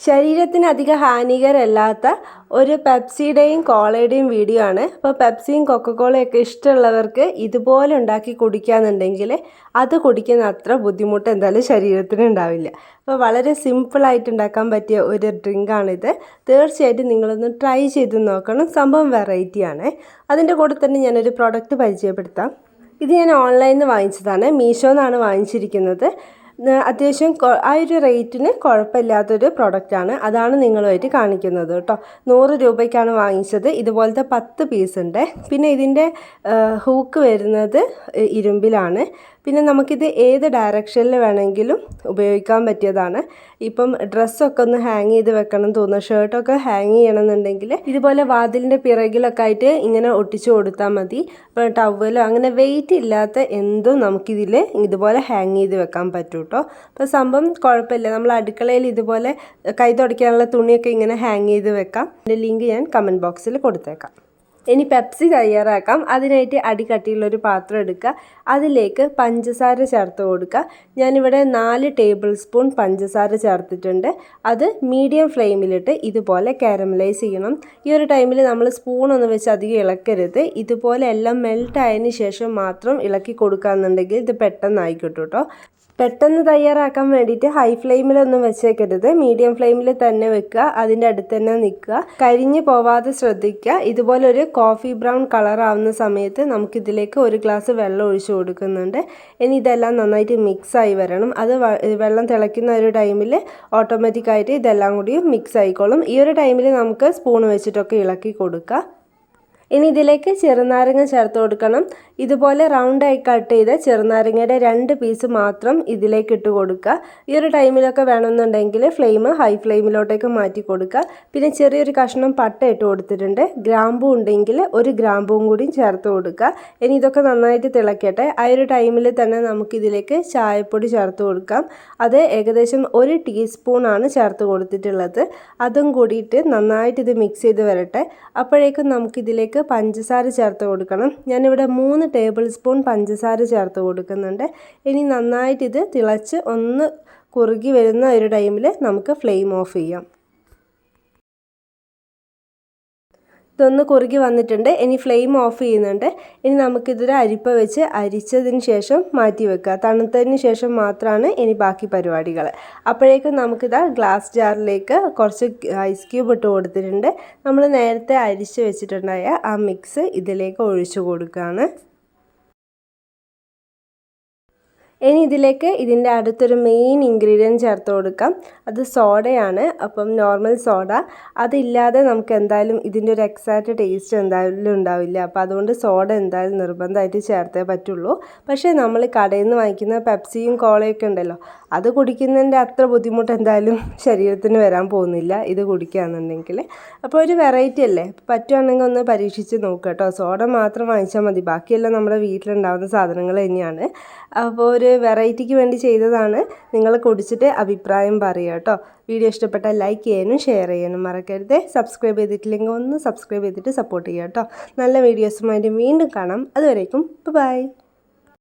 ശരീരത്തിന് അധികം ഹാനികരമല്ലാത്ത ഒരു പെപ്സിയുടെയും കോളയുടെയും വീഡിയോ ആണ്. അപ്പോൾ പെപ്സിയും കൊക്കക്കോളയൊക്കെ ഇഷ്ടമുള്ളവർക്ക് ഇതുപോലെ ഉണ്ടാക്കി കുടിക്കുകയെന്നുണ്ടെങ്കിൽ അത് കുടിക്കുന്ന അത്ര ബുദ്ധിമുട്ട് എന്തായാലും ശരീരത്തിന് ഉണ്ടാവില്ല. അപ്പോൾ വളരെ സിമ്പിളായിട്ട് ഉണ്ടാക്കാൻ പറ്റിയ ഒരു ഡ്രിങ്കാണിത്. തീർച്ചയായിട്ടും നിങ്ങളൊന്ന് ട്രൈ ചെയ്ത് നോക്കണം. സംഭവം വെറൈറ്റിയാണ്. അതിൻ്റെ കൂടെ തന്നെ ഞാനൊരു പ്രോഡക്റ്റ് പരിചയപ്പെടുത്താം. ഇത് ഞാൻ ഓൺലൈനിൽ നിന്ന് വാങ്ങിച്ചതാണ്. മീഷോന്നാണ് വാങ്ങിച്ചിരിക്കുന്നത്. അത്യാവശ്യം ആ ഒരു റേറ്റിന് കുഴപ്പമില്ലാത്തൊരു പ്രൊഡക്റ്റാണ്. അതാണ് നിങ്ങളുമായിട്ട് കാണിക്കുന്നത് കേട്ടോ. 100 രൂപയ്ക്കാണ് വാങ്ങിച്ചത്. ഇതുപോലത്തെ 10 പീസ് ഉണ്ട്. പിന്നെ ഇതിൻ്റെ ഹൂക്ക് വരുന്നത് ഇരുമ്പിലാണ്. പിന്നെ നമുക്കിത് ഏത് ഡയറക്ഷനിൽ വേണമെങ്കിലും ഉപയോഗിക്കാൻ പറ്റിയതാണ്. ഇപ്പം ഡ്രസ്സൊക്കെ ഒന്ന് ഹാങ് ചെയ്ത് വെക്കണം തോന്നുന്നു, ഷർട്ടൊക്കെ ഹാങ് ചെയ്യണമെന്നുണ്ടെങ്കിൽ ഇതുപോലെ വാതിലിൻ്റെ പിറകിലൊക്കെ ആയിട്ട് ഇങ്ങനെ ഒട്ടിച്ചു കൊടുത്താൽ മതി. ഇപ്പോൾ ടവലോ അങ്ങനെ വെയിറ്റ് ഇല്ലാത്ത എന്തും നമുക്കിതിൽ ഇതുപോലെ ഹാങ് ചെയ്ത് വെക്കാൻ പറ്റും കേട്ടോ. അപ്പോൾ സംഭവം കുഴപ്പമില്ല. നമ്മൾ അടുക്കളയിൽ ഇതുപോലെ കൈ തുടയ്ക്കാനുള്ള തുണിയൊക്കെ ഇങ്ങനെ ഹാങ് ചെയ്ത് വെക്കാം. ഇതിൻ്റെ ലിങ്ക് ഞാൻ കമൻറ്റ് ബോക്സിൽ കൊടുത്തേക്കാം. ഇനി പെപ്സി തയ്യാറാക്കാം. അതിനായിട്ട് അടികട്ടിയുള്ളൊരു പാത്രം എടുക്കുക. അതിലേക്ക് പഞ്ചസാര ചേർത്ത് കൊടുക്കുക. ഞാനിവിടെ 4 ടേബിൾ സ്പൂൺ പഞ്ചസാര ചേർത്തിട്ടുണ്ട്. അത് മീഡിയം ഫ്ലെയിമിലിട്ട് ഇതുപോലെ കാരമലൈസ് ചെയ്യണം. ഈ ഒരു ടൈമിൽ നമ്മൾ സ്പൂണൊന്നും വെച്ച് അധികം ഇളക്കരുത്. ഇതുപോലെ എല്ലാം മെൽറ്റ് ആയതിന് ശേഷം മാത്രം ഇളക്കി കൊടുക്കുകയെന്നുണ്ടെങ്കിൽ ഇത് പെട്ടെന്നായി കിട്ടും കേട്ടോ. പെട്ടെന്ന് തയ്യാറാക്കാൻ വേണ്ടിയിട്ട് ഹൈ ഫ്ലെയിമിലൊന്നും വെച്ചേക്കരുത്, മീഡിയം ഫ്ലെയിമിൽ തന്നെ വെക്കുക. അതിൻ്റെ അടുത്ത് തന്നെ നിൽക്കുക. കരിഞ്ഞ് പോവാതെ ശ്രദ്ധിക്കുക. ഇതുപോലൊരു കോഫി ബ്രൗൺ കളർ ആവുന്ന സമയത്ത് നമുക്കിതിലേക്ക് 1 ഗ്ലാസ് വെള്ളം ഒഴിച്ചു കൊടുക്കുന്നുണ്ട്. ഇനി ഇതെല്ലാം നന്നായിട്ട് മിക്സായി വരണം. അത് വെള്ളം തിളയ്ക്കുന്ന ഒരു ടൈമിൽ ഓട്ടോമാറ്റിക്കായിട്ട് ഇതെല്ലാം കൂടി മിക്സ് ആയിക്കോളും. ഈ ഒരു ടൈമിൽ നമുക്ക് സ്പൂൺ വെച്ചിട്ടൊക്കെ ഇളക്കി കൊടുക്കുക. ഇനി ഇതിലേക്ക് ചെറുനാരങ്ങ ചേർത്ത് കൊടുക്കണം. ഇതുപോലെ റൗണ്ടായി കട്ട് ചെയ്ത് ചെറുനാരങ്ങയുടെ 2 പീസ് മാത്രം ഇതിലേക്ക് ഇട്ട് കൊടുക്കുക. ഈ ഒരു ടൈമിലൊക്കെ വേണമെന്നുണ്ടെങ്കിൽ ഫ്ലെയിം ഹൈ ഫ്ലെയിമിലോട്ടേക്ക് മാറ്റി കൊടുക്കുക. പിന്നെ ചെറിയൊരു കഷ്ണം പട്ട ഇട്ട് കൊടുത്തിട്ടുണ്ട്. ഗ്രാമ്പൂ ഉണ്ടെങ്കിൽ 1 ഗ്രാമ്പൂവും കൂടി ചേർത്ത് കൊടുക്കുക. ഇനി ഇതൊക്കെ നന്നായിട്ട് തിളക്കട്ടെ. ആ ഒരു ടൈമിൽ തന്നെ നമുക്കിതിലേക്ക് ചായപ്പൊടി ചേർത്ത് കൊടുക്കാം. അത് ഏകദേശം 1 ടീസ്പൂണാണ് ചേർത്ത് കൊടുത്തിട്ടുള്ളത്. അതും കൂടിയിട്ട് നന്നായിട്ട് ഇത് മിക്സ് ചെയ്ത് വരട്ടെ. അപ്പോഴേക്കും നമുക്കിതിലേക്ക് പഞ്ചസാര ചേർത്ത് കൊടുക്കണം. ഞാനിവിടെ 3 ടേബിൾ സ്പൂൺ പഞ്ചസാര ചേർത്ത് കൊടുക്കുന്നുണ്ട്. ഇനി നന്നായിട്ട് ഇത് തിളച്ച് ഒന്ന് കുറുകി വരുന്ന ഒരു ടൈമിൽ നമുക്ക് ഫ്ലെയിം ഓഫ് ചെയ്യാം. ഇതൊന്ന് കുറുകി വന്നിട്ടുണ്ട്. ഇനി ഫ്ലെയിം ഓഫ് ചെയ്യുന്നുണ്ട്. ഇനി നമുക്കിതൊരു അരിപ്പ വെച്ച് അരിച്ചതിന് ശേഷം മാറ്റി വെക്കുക. തണുത്തതിന് ശേഷം മാത്രമാണ് ഇനി ബാക്കി പരിപാടികൾ. അപ്പോഴേക്കും നമുക്കിതാ ഗ്ലാസ് ജാറിലേക്ക് കുറച്ച് ഐസ് ക്യൂബ് ഇട്ട് കൊടുത്തിട്ടുണ്ട്. നമ്മൾ നേരത്തെ അരിച്ച് വെച്ചിട്ടുണ്ടായ ആ മിക്സ് ഇതിലേക്ക് ഒഴിച്ചു കൊടുക്കുകയാണ്. ഇനി ഇതിലേക്ക് ഇതിൻ്റെ അടുത്തൊരു മെയിൻ ഇൻഗ്രീഡിയൻറ്റ് ചേർത്ത് കൊടുക്കാം. അത് സോഡയാണ്. അപ്പം നോർമൽ സോഡ. അതില്ലാതെ നമുക്ക് എന്തായാലും ഇതിൻ്റെ ഒരു എക്സാക്റ്റ് ടേസ്റ്റ് എന്തായാലും ഉണ്ടാവില്ല. അപ്പോൾ അതുകൊണ്ട് സോഡ എന്തായാലും നിർബന്ധമായിട്ട് ചേർത്തേ പറ്റുള്ളൂ. പക്ഷേ നമ്മൾ കടയിൽ നിന്ന് വാങ്ങിക്കുന്ന പെപ്സിയും കോളയൊക്കെ ഉണ്ടല്ലോ, അത് കുടിക്കുന്നതിൻ്റെ അത്ര ബുദ്ധിമുട്ട് എന്തായാലും ശരീരത്തിന് വരാൻ പോകുന്നില്ല ഇത് കുടിക്കുകയാണെന്നുണ്ടെങ്കിൽ. അപ്പോൾ ഒരു വെറൈറ്റി അല്ലേ. പറ്റുവാണെങ്കിൽ ഒന്ന് പരീക്ഷിച്ച് നോക്കുക കേട്ടോ. സോഡ മാത്രം വാങ്ങിച്ചാൽ മതി. ബാക്കിയെല്ലാം നമ്മുടെ വീട്ടിലുണ്ടാകുന്ന സാധനങ്ങൾ തന്നെയാണ്. അപ്പോൾ ഒരു വെറൈറ്റിക്ക് വേണ്ടി ചെയ്തതാണ്. നിങ്ങൾ കുടിച്ചിട്ട് അഭിപ്രായം പറയുക കേട്ടോ. വീഡിയോ ഇഷ്ടപ്പെട്ടാൽ ലൈക്ക് ചെയ്യാനും ഷെയർ ചെയ്യാനും മറക്കരുത്. സബ്സ്ക്രൈബ് ചെയ്തിട്ടില്ലെങ്കിൽ ഒന്ന് സബ്സ്ക്രൈബ് ചെയ്തിട്ട് സപ്പോർട്ട് ചെയ്യുക കേട്ടോ. നല്ല വീഡിയോസുമായിട്ട് വീണ്ടും കാണാം. അതുവരേക്കും ബൈ.